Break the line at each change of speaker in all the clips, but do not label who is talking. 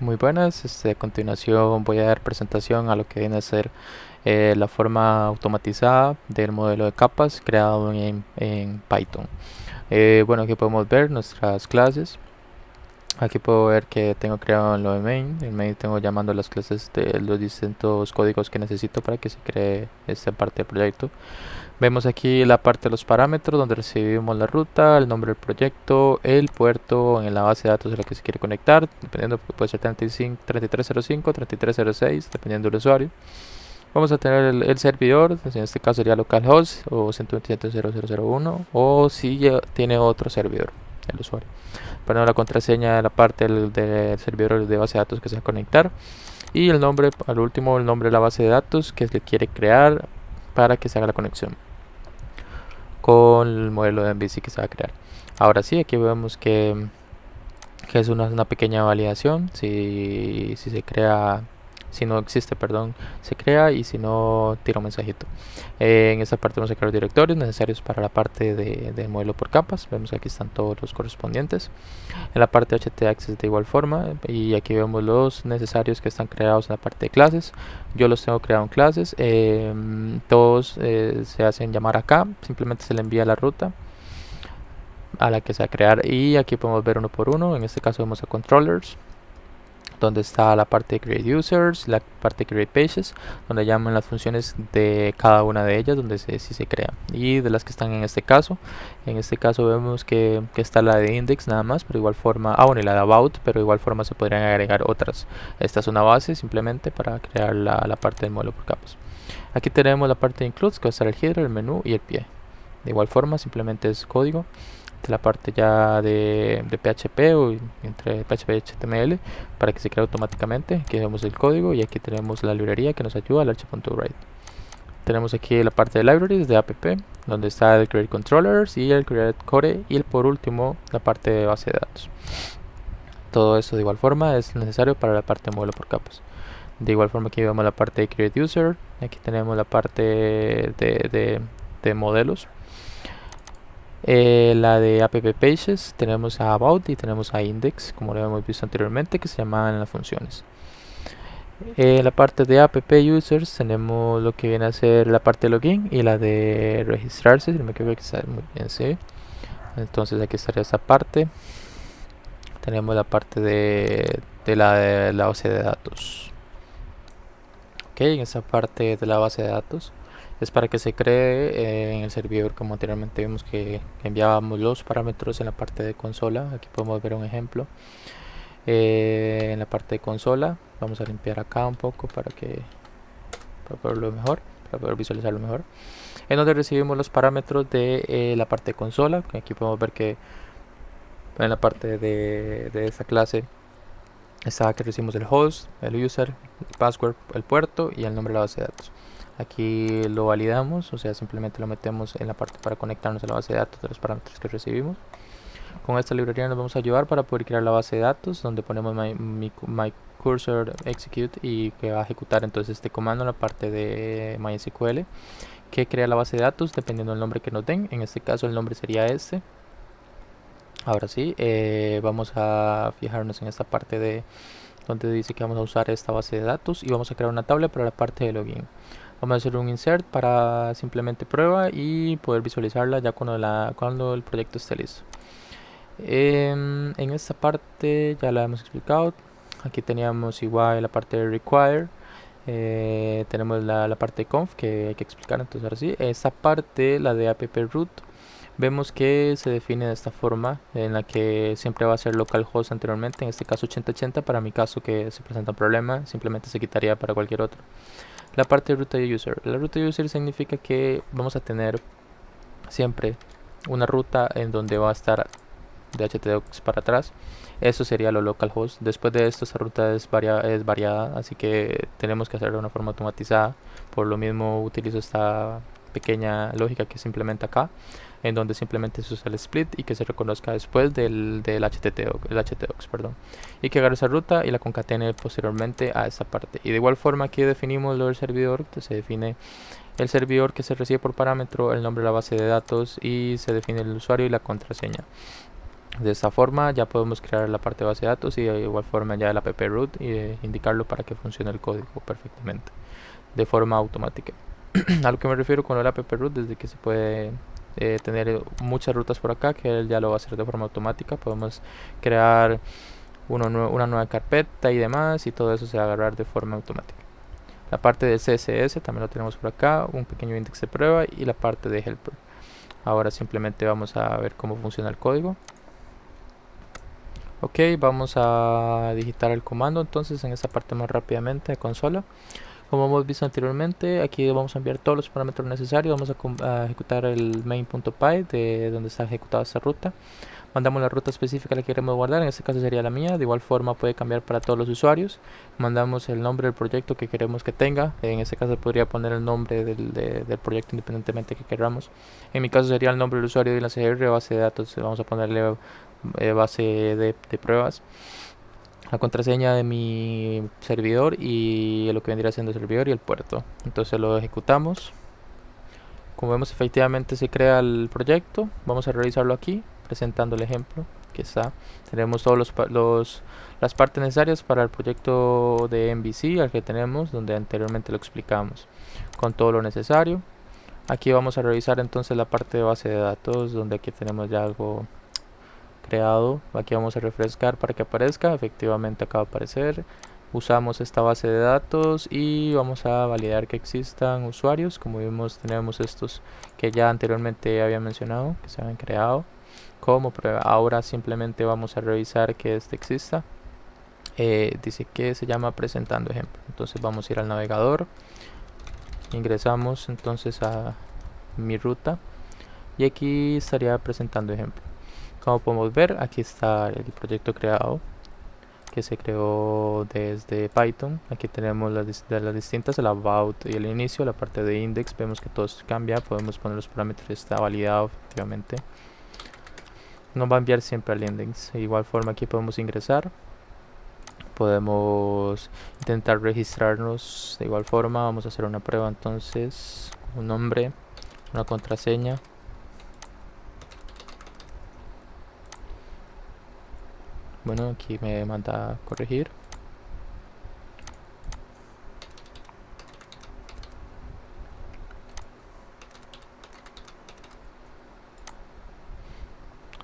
Muy buenas, a continuación voy a dar presentación a lo que viene a ser la forma automatizada del modelo de capas creado en Python. Bueno, aquí podemos ver nuestras clases. Aquí puedo ver que tengo creado en lo de main. En main tengo llamando las clases de los distintos códigos que necesito para que se cree esta parte del proyecto. Vemos aquí la parte de los parámetros donde recibimos la ruta, el nombre del proyecto, el puerto en la base de datos a la que se quiere conectar, dependiendo, puede ser 35, 3305, 3306, dependiendo del usuario. Vamos a tener el servidor, pues en este caso sería localhost o 127.0.0.0.1 o si ya tiene otro servidor, el usuario. Ponemos la contraseña de la parte del servidor de base de datos que se va a conectar y el nombre, al último, el nombre de la base de datos que se quiere crear para que se haga la conexión con el modelo de MVC que se va a crear. Ahora sí, aquí vemos que es una pequeña validación. Si se crea, si no existe, perdón, se crea, y si no, tira un mensajito. En esta parte vamos a crear los directorios necesarios para la parte del modelo por capas. Vemos que aquí están todos los correspondientes. En la parte de htaccess de igual forma, y aquí vemos los necesarios que están creados en la parte de clases. Yo los tengo creados en clases. Todos se hacen llamar acá, simplemente se le envía la ruta a la que se va a crear, y aquí podemos ver uno por uno. En este caso vemos a controllers, donde está la parte de create users, la parte de create pages, donde llaman las funciones de cada una de ellas, donde si se crea, y de las que están en este caso. En este caso vemos que está la de index nada más, pero igual forma, bueno, y la de about, pero igual forma se podrían agregar otras. Esta es una base simplemente para crear la parte del modelo por capas. Aquí tenemos la parte de includes, que va a estar el header, el menú y el pie. De igual forma simplemente es código. La parte ya de PHP o entre PHP y HTML para que se cree automáticamente. Aquí vemos el código y aquí tenemos la librería que nos ayuda, al arch.write. Tenemos aquí la parte de libraries de app, donde está el create controllers y el create core, y por último la parte de base de datos. Todo eso de igual forma es necesario para la parte de modelo por capas. De igual forma aquí vemos la parte de create user, aquí tenemos la parte de modelos. La de app pages, tenemos a about y tenemos a index, como lo hemos visto anteriormente, que se llamaban las funciones. La parte de app users tenemos lo que viene a ser la parte de login y la de registrarse, si no me equivoco, que está muy bien, sí. Entonces aquí estaría esta parte. Tenemos la parte de la base de datos. Ok, en esa parte de la base de datos es para que se cree en el servidor, como anteriormente vimos que enviábamos los parámetros en la parte de consola. Aquí podemos ver un ejemplo. En la parte de consola vamos a limpiar acá un poco para verlo mejor, para poder visualizarlo mejor, en donde recibimos los parámetros de la parte de consola. Aquí podemos ver que en la parte de esta clase está que recibimos el host, el user, el password, el puerto y el nombre de la base de datos. Aquí lo validamos, o sea, simplemente lo metemos en la parte para conectarnos a la base de datos de los parámetros que recibimos. Con esta librería nos vamos a ayudar para poder crear la base de datos, donde ponemos my cursor execute y que va a ejecutar entonces este comando en la parte de MySQL que crea la base de datos dependiendo del nombre que nos den. En este caso el nombre sería este. Ahora sí, vamos a fijarnos en esta parte de donde dice que vamos a usar esta base de datos y vamos a crear una tabla para la parte de login. Vamos a hacer un insert para simplemente prueba y poder visualizarla ya cuando el proyecto esté listo. En esta parte ya la hemos explicado. Aquí teníamos igual la parte de require. Tenemos la parte de conf que hay que explicar, entonces ahora sí. Esta parte, la de app root, vemos que se define de esta forma, en la que siempre va a ser localhost anteriormente, en este caso 8080, para mi caso que se presenta un problema, simplemente se quitaría para cualquier otro. La parte de ruta de user. La ruta de user significa que vamos a tener siempre una ruta en donde va a estar de htaccess para atrás. Eso sería lo localhost. Después de esto, esta ruta es variada, así que tenemos que hacerlo de una forma automatizada. Por lo mismo utilizo esta pequeña lógica que se implementa acá, en donde simplemente se usa el split y que se reconozca después del htaccess, perdón, y que agarre esa ruta y la concatene posteriormente a esta parte. Y de igual forma aquí definimos lo del servidor, que se define el servidor que se recibe por parámetro, el nombre de la base de datos, y se define el usuario y la contraseña. De esta forma ya podemos crear la parte de base de datos y de igual forma ya el app root y indicarlo para que funcione el código perfectamente de forma automática. A lo que me refiero con el app root, desde que se puede tener muchas rutas por acá, que él ya lo va a hacer de forma automática. Podemos crear una nueva carpeta y demás, y todo eso se va a agarrar de forma automática. La parte de CSS también lo tenemos por acá, un pequeño index de prueba y la parte de helper. Ahora simplemente vamos a ver cómo funciona el código. Ok, vamos a digitar el comando entonces en esta parte más rápidamente de consola. Como hemos visto anteriormente, aquí vamos a enviar todos los parámetros necesarios. Vamos a ejecutar el main.py de donde está ejecutada esta ruta. Mandamos la ruta específica que queremos guardar, en este caso sería la mía. De igual forma puede cambiar para todos los usuarios. Mandamos el nombre del proyecto que queremos que tenga. En este caso podría poner el nombre del proyecto independientemente que queramos. En mi caso sería el nombre del usuario de la CR, base de datos. Vamos a ponerle base de pruebas. La contraseña de mi servidor y lo que vendría siendo el servidor y el puerto. Entonces lo ejecutamos. Como vemos, efectivamente se crea el proyecto. Vamos a revisarlo aquí, presentando el ejemplo que está. Tenemos todas las partes necesarias para el proyecto de MVC, al que tenemos, donde anteriormente lo explicamos, con todo lo necesario. Aquí vamos a revisar entonces la parte de base de datos, donde aquí tenemos ya algo creado. Aquí vamos a refrescar para que aparezca. Efectivamente acaba de aparecer. Usamos esta base de datos y vamos a validar que existan usuarios. Como vimos, tenemos estos que ya anteriormente había mencionado que se habían creado como prueba. Ahora simplemente vamos a revisar que este exista. Dice que se llama presentando ejemplo. Entonces vamos a ir al navegador, ingresamos entonces a mi ruta y aquí estaría presentando ejemplo. Como podemos ver, aquí está el proyecto creado, que se creó desde Python. Aquí tenemos las distintas, el about y el inicio, la parte de index. Vemos que todo cambia, podemos poner los parámetros, está validado efectivamente. Nos va a enviar siempre al index. De igual forma aquí podemos ingresar, podemos intentar registrarnos. De igual forma vamos a hacer una prueba entonces, un nombre, una contraseña. Bueno, aquí me manda a corregir.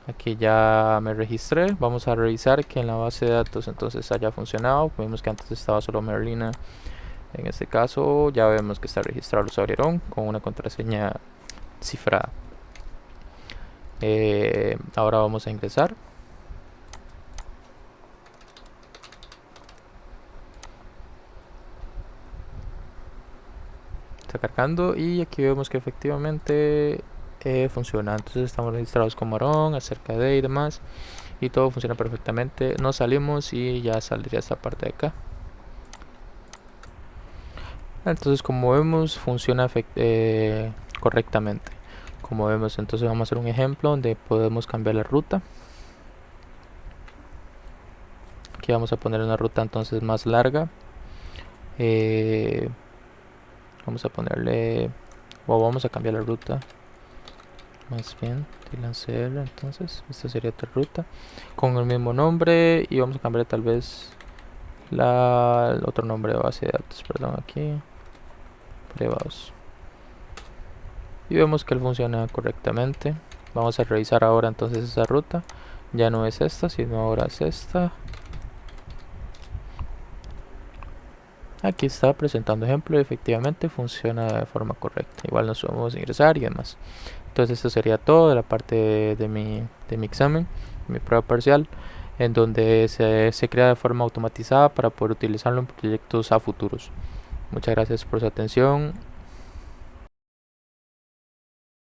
Aquí ya me registré. Vamos a revisar que en la base de datos entonces haya funcionado. Vemos que antes estaba solo Merlina. En este caso ya vemos que está registrado el usuario con una contraseña cifrada. Ahora vamos a ingresar. Está cargando y aquí vemos que efectivamente funciona. Entonces estamos registrados como Aarón, acerca de y demás, y todo funciona perfectamente. Nos salimos y ya saldría esta parte de acá. Entonces, como vemos, funciona correctamente. Como vemos, entonces vamos a hacer un ejemplo donde podemos cambiar la ruta. Aquí vamos a poner una ruta entonces más larga. Vamos a ponerle, o vamos a cambiar la ruta, más bien TLANCR. Entonces esta sería otra ruta con el mismo nombre y vamos a cambiar tal vez el otro nombre de base de datos, perdón, aquí privados, y vemos que él funciona correctamente. Vamos a revisar ahora entonces esa ruta. Ya no es esta, sino ahora es esta. Aquí está presentando ejemplo y efectivamente funciona de forma correcta. Igual nos vamos a ingresar y demás. Entonces esto sería todo de la parte de mi examen, mi prueba parcial, en donde se crea de forma automatizada para poder utilizarlo en proyectos a futuros. Muchas gracias por su atención.